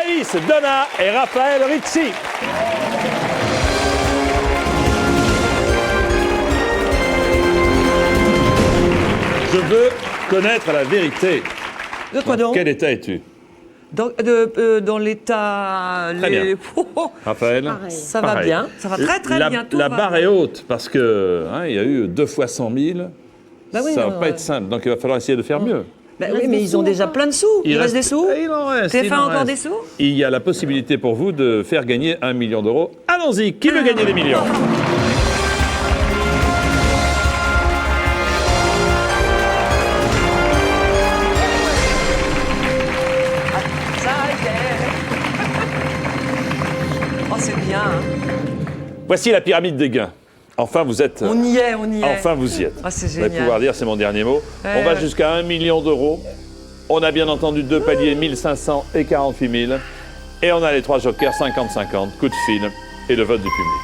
Alice Donna et Raphaël Rizzi. Je veux connaître la vérité. De quoi donc? Quel état es-tu? Dans l'état... Très bien. Raphaël? Ça va Pareil. bien, ça va très très bien. La barre est haute parce que il y a eu 2 fois 100 000. Bah oui, ça non, va pas être simple, donc il va falloir essayer de faire mieux. Bah oui, mais ils ont déjà plein de sous. Il reste des sous? Il en reste. TF1 il en encore reste. des sous? Il y a la possibilité pour vous de faire gagner 1 million d'euros. Allons-y, qui veut gagner des millions? Ça y est. Oh, c'est bien. Hein. Voici la pyramide des gains. Enfin, vous êtes... On y est, on y est. Enfin, vous y êtes. Ah, c'est Vous allez génial. pouvoir dire, c'est mon dernier mot. On va jusqu'à 1 million d'euros. On a bien entendu 2 paliers, 1500 et 48 000. Et on a les 3 jokers, 50-50, coup de fil et le vote du public.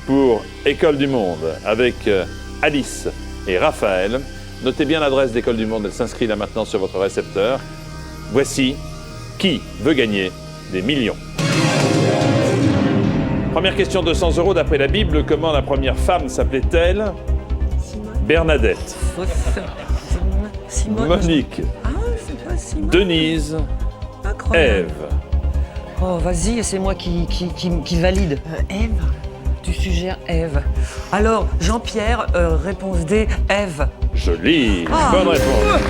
Pour École du Monde, avec Alice et Raphaël, notez bien l'adresse d'École du Monde, elle s'inscrit là maintenant sur votre récepteur. Voici qui veut gagner des millions. Première question, 200 euros d'après la Bible. Comment la première femme s'appelait-elle? Bernadette. Simone. Monique. Ah, c'est pas Simone. Denise. Incroyable. Ève. Oh, vas-y, c'est moi qui valide. Ève. Tu suggères Ève. Alors, Jean-Pierre, réponse D, Ève. Joli. Ah. Bonne réponse.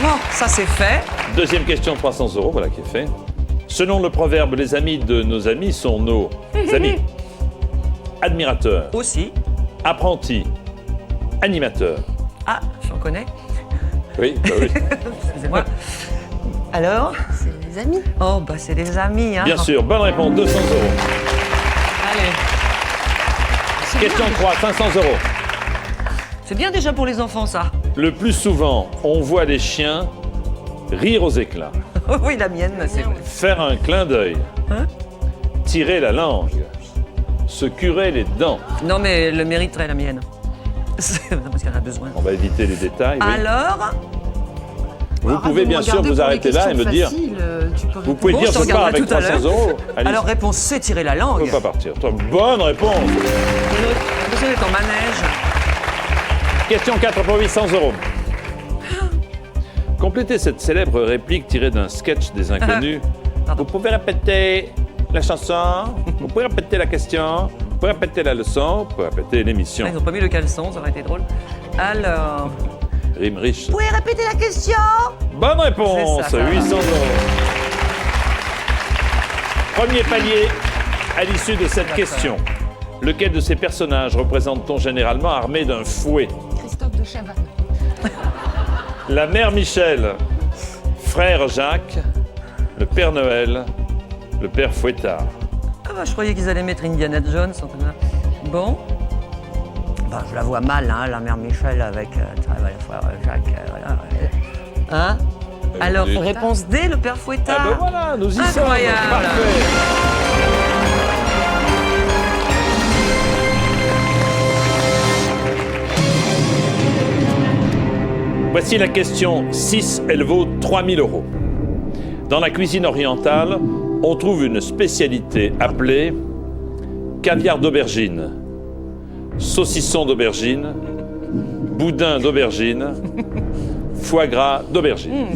Bon, ça c'est fait. Deuxième question, 300 euros, voilà qui est fait. Selon le proverbe, les amis de nos amis sont nos amis. Admirateurs, Aussi. apprentis, animateurs. Ah, j'en connais. Oui, bah oui. Excusez-moi. Alors? C'est les amis. Oh, bah c'est des amis, hein. Bien sûr, bonne réponse, 200 euros. Allez. Question 3, 500 euros. C'est bien déjà pour les enfants, ça. Le plus souvent, on voit les chiens rire aux éclats, Oui, la mienne, c'est vrai. faire un clin d'œil, Hein? tirer la langue, se curer les dents. Non, mais elle le mériterait, la mienne. Parce qu'elle en a besoin. On va éviter les détails. Oui. Alors? Vous pouvez bien sûr vous arrêter là et me dire. Vous pouvez Bon, dire je te je pars regarderai avec tout à 300 l'heure. euros. Alice, Alors, réponse C, tirer la on langue. ne peut pas partir. Toi, bonne réponse. L'impression d'être en manège. Question 4 pour 800 euros. Complétez cette célèbre réplique tirée d'un sketch des Inconnus. Pardon. Vous pouvez répéter la chanson, vous pouvez répéter la question, vous pouvez répéter la leçon, vous pouvez répéter l'émission. Ah, ils n'ont pas mis le caleçon, ça aurait été drôle. Alors... Rime riche. Vous pouvez répéter la question? Bonne réponse, C'est ça. 800 euros. Premier palier à l'issue de cette question. Lequel de ces personnages représente-t-on généralement armé d'un fouet? Christophe de Chavannes. La mère Michel, frère Jacques, le Père Noël, le Père Fouettard. Ah bah, je croyais qu'ils allaient mettre Indiana Jones. Bon. Bah, je la vois mal, hein, la mère Michel avec le frère Jacques. Voilà. Hein? Alors, oui. réponse D, le Père Fouettard. Ah ben voilà, nous y sommes. Incroyable. Parfait. Voici la question 6, elle vaut 3000 euros. Dans la cuisine orientale, on trouve une spécialité appelée caviar d'aubergine, saucisson d'aubergine, boudin d'aubergine, foie gras d'aubergine.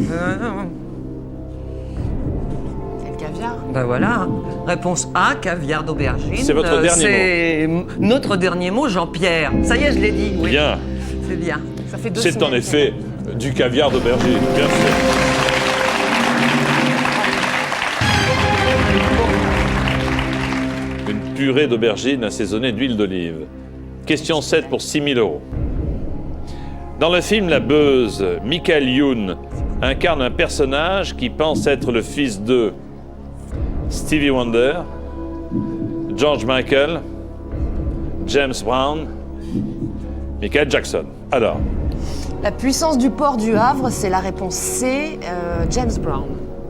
C'est le caviar. Ben voilà. Réponse A, caviar d'aubergine. C'est votre dernier C'est notre dernier mot, Jean-Pierre. Ça y est, je l'ai dit. Oui. Bien, C'est bien. Ça fait 2 c'est semaines. en effet du caviar d'aubergine, bien sûr. Une purée d'aubergine assaisonnée d'huile d'olive. Question 7 pour 6 000 euros. Dans le film La Beuse, Michael Youn incarne un personnage qui pense être le fils de Stevie Wonder, George Michael, James Brown, Michael Jackson. Alors, La puissance du port du Havre, c'est la réponse C, James Brown.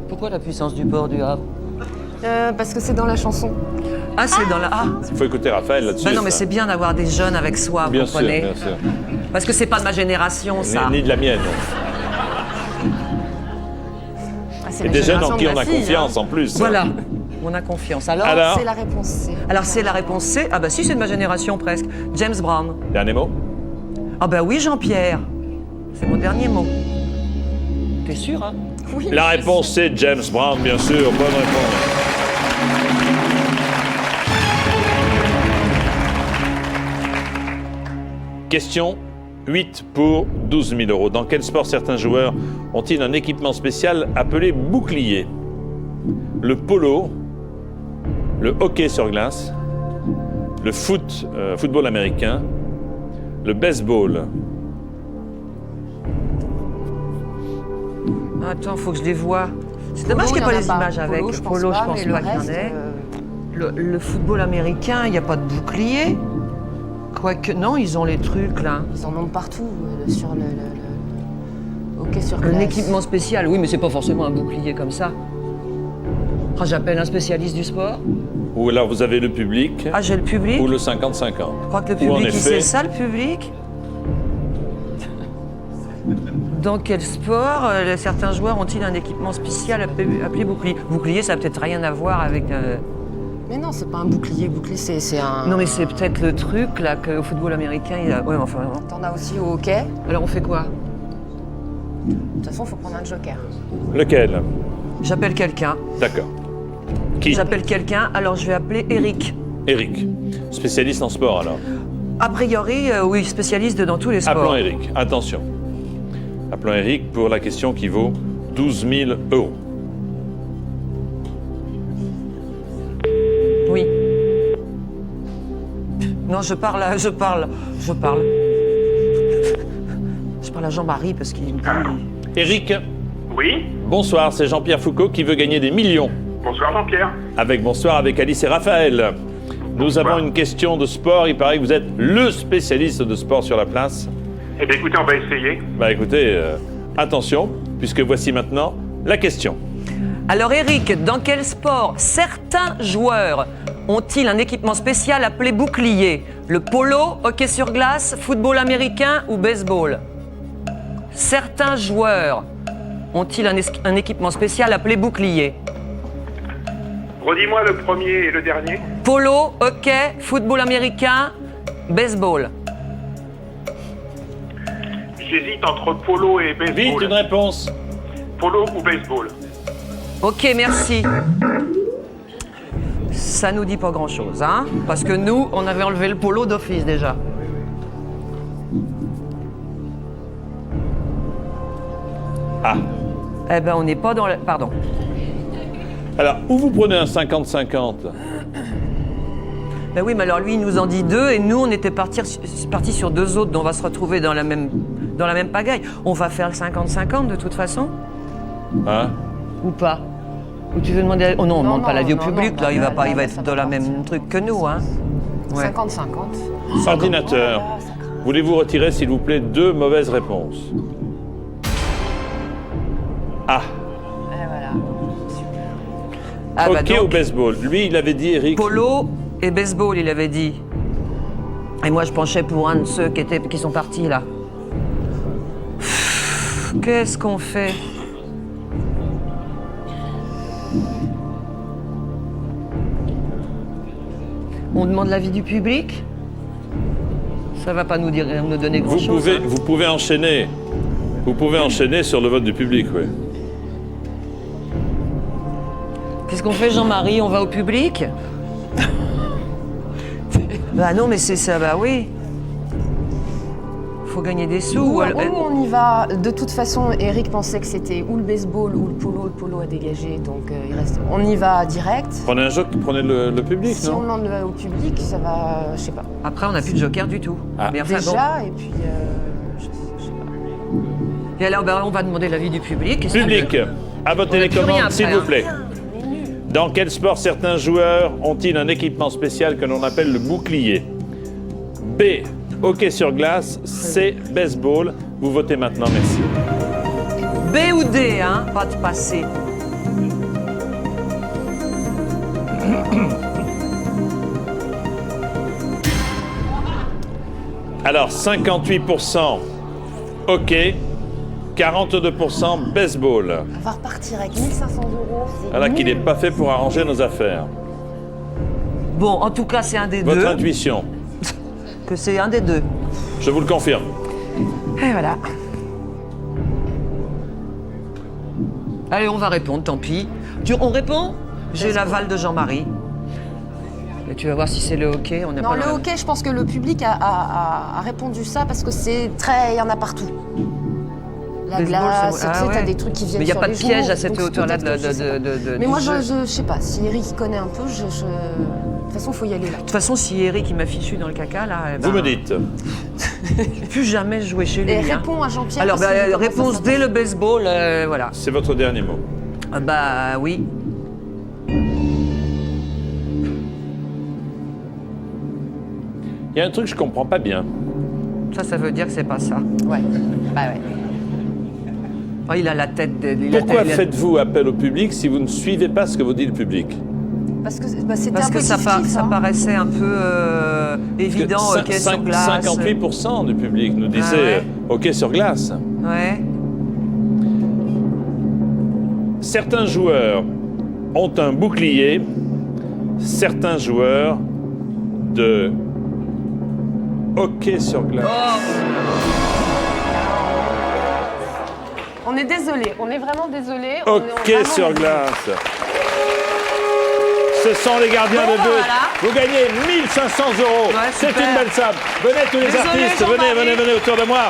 Pourquoi la puissance du port du Havre? Parce que c'est dans la chanson. Ah, c'est dans la... Ah. il faut écouter Raphaël là-dessus. Ben non, mais ça. c'est bien d'avoir des jeunes avec soi, vous Bien sûr, comprenez? bien sûr. Parce que c'est pas de ma génération, ça. Ni de la mienne. c'est Et la des jeunes en génération qui de on ma a fille, confiance en plus. Voilà, on a confiance. Alors, Alors C'est la réponse C. c'est la réponse C. Ah bah si, c'est de ma génération presque. James Brown. Dernier mot. Ah bah oui, Jean-Pierre. C'est mon dernier mot. T'es sûr, hein? Oui, La je réponse c'est James Brown, bien sûr. Bonne réponse. Question 8 pour 12 000 euros. Dans quel sport certains joueurs ont-ils un équipement spécial appelé bouclier? Le polo, le hockey sur glace, le football américain, le baseball. Attends, faut que je les voie. C'est Polo, dommage qu'il n'y ait il pas y en a les pas. images avec. Polo, je pense Polo, pas, je pense mais le pas qu'il y en reste, ait. Le football américain, il n'y a pas de bouclier. Quoique, non, ils ont les trucs là. Ils en ont partout, sur le hockey sur glace. Un équipement spécial, oui, mais c'est pas forcément un bouclier comme ça. Ah, j'appelle un spécialiste du sport. Ou alors vous avez le public, Ah, j'ai le public. ou le 50-50. Je crois que le Ou en public, il effet- sait ça, le public. Dans quel sport certains joueurs ont-ils un équipement spécial appelé bouclier? Bouclier, ça n'a peut-être rien à voir avec... Mais non, c'est pas un bouclier. Bouclier, c'est un... Non, mais c'est peut-être le truc, là, qu'au football américain, il a... Ouais, mais enfin... non. T'en as aussi au hockey. Alors, on fait quoi? De toute façon, il faut prendre un joker. Lequel? J'appelle quelqu'un. D'accord. Qui? J'appelle quelqu'un, alors je vais appeler Eric. Eric. Spécialiste en sport alors. A priori, oui, spécialiste dans tous les sports. Appelons Eric. Attention. Appelons Eric pour la question qui vaut 12 000 euros. Oui. Non, je parle à Jean-Marie parce qu'il me dit... Eric, Oui, bonsoir, c'est Jean-Pierre Foucault qui veut gagner des millions. bonsoir Jean-Pierre. Bonsoir avec Alice et Raphaël. Nous Bonsoir. avons une question de sport. Il paraît que vous êtes le spécialiste de sport sur la place. Eh bien écoutez, on va essayer. Bah écoutez, attention, puisque voici maintenant la question. Alors Eric, dans quel sport certains joueurs ont-ils un équipement spécial appelé bouclier? Le polo, hockey sur glace, football américain ou baseball? Certains joueurs ont-ils un équipement spécial appelé bouclier? Redis-moi le premier et le dernier. Polo, hockey, football américain, baseball. J'hésite entre polo et baseball. Vite, une réponse. Polo ou baseball? Ok, merci. Ça nous dit pas grand-chose, hein? Parce que nous, on avait enlevé le polo d'office déjà. Ah. Eh ben, on n'est pas dans le... Pardon. Alors, où vous prenez un 50-50? Ben oui, mais alors lui, il nous en dit deux, et nous, on était partis sur deux autres, donc on va se retrouver dans la même pagaille. On va faire le 50-50 de toute façon, Hein? ou pas? Ou tu veux demander... Oh non, on ne demande pas l'avis au public, non, là, il va là, être ça dans fait la partie. même truc que nous, hein? Ouais. 50-50. Ordinateur. Voulez-vous retirer, s'il vous plaît, 2 mauvaises réponses? Ah. Et voilà. Ah, bah Hockey donc, ou baseball? Lui, il avait dit, Eric. polo et baseball, il avait dit. Et moi, je penchais pour un de ceux qui sont partis, là. Qu'est-ce qu'on fait? On demande l'avis du public? Ça va pas nous donner Vous grand-chose. pouvez, hein. vous pouvez enchaîner. Vous pouvez enchaîner sur le vote du public, oui. Qu'est-ce qu'on fait, Jean-Marie? On va au public? Bah non, mais c'est ça, bah oui. Faut gagner des sous. Ou alors- on y va. De toute façon, Eric pensait que c'était ou le baseball ou le polo. Le polo a dégagé, donc il reste. On y va direct. Prenez un jeu, prenez le public, Si on non? demande au public, ça va, je sais pas. Après, on n'a plus de joker du tout. Ah. Mais enfin, bon. Déjà, et puis, je sais pas. Et alors, ben, on va demander l'avis du public. Qu'est-ce que tu Public, veux? à votre On n'a plus rien télécommande, après, s'il vous hein. plaît. Dans quel sport certains joueurs ont-ils un équipement spécial que l'on appelle le bouclier? B. Hockey sur glace. C. Baseball. Vous votez maintenant, merci. B ou D, hein? Pas de passé. Alors, 58% hockey, 42% baseball. On va repartir avec 1500 €. C'est Voilà qu'il n'est nul. pas fait pour arranger nos affaires. Bon, en tout cas, c'est un des Votre deux. intuition, Que c'est un des deux. je vous le confirme. Et voilà. Allez, on va répondre, tant pis. On répond? J'ai l'aval de Jean-Marie. Et tu vas voir si c'est le hockey. On n'a Non, pas le même- hockey, je pense que le public a répondu ça parce que c'est très. Il y en a partout. La Baseball, glace, c'est- tu ah sais, t'as ouais. des trucs qui viennent Mais il n'y a sur pas de les piège genoux, à cette donc hauteur-là peut-être que je sais pas. de Mais moi, du je jeu. sais pas. Si Eric connaît un peu, de toute façon, faut y aller là. De toute façon, si Eric il m'a fichu dans le caca, là, eh ben, Vous me dites. plus jamais jouer chez lui. Et hein. réponds à Jean-Pierre. Alors, parce bah, qu'il commence à réponse dès s'intéresser. le baseball, voilà. C'est votre dernier mot. Ah bah oui. Il y a un truc que je comprends pas bien. Ça veut dire que c'est pas ça. Ouais. Bah ouais. Oh, il a la tête de. Pourquoi faites-vous appel au public si vous ne suivez pas ce que vous dit le public? Parce que bah, c'était Parce un que peu ça, kiff-kiff, ça hein. paraissait un peu évident, Parce que hockey sur glace. 58% du public nous disait ouais. hockey sur glace. Ouais. Certains joueurs ont un bouclier, certains joueurs de hockey sur glace. On est désolé. On est vraiment désolé. Hockey sur glace. Ce sont les gardiens Bon, de but. voilà. Vous gagnez 1500 €. Ouais, C'est super. une belle somme. Venez tous les Désolé, artistes, Jean-Marie. venez autour de moi.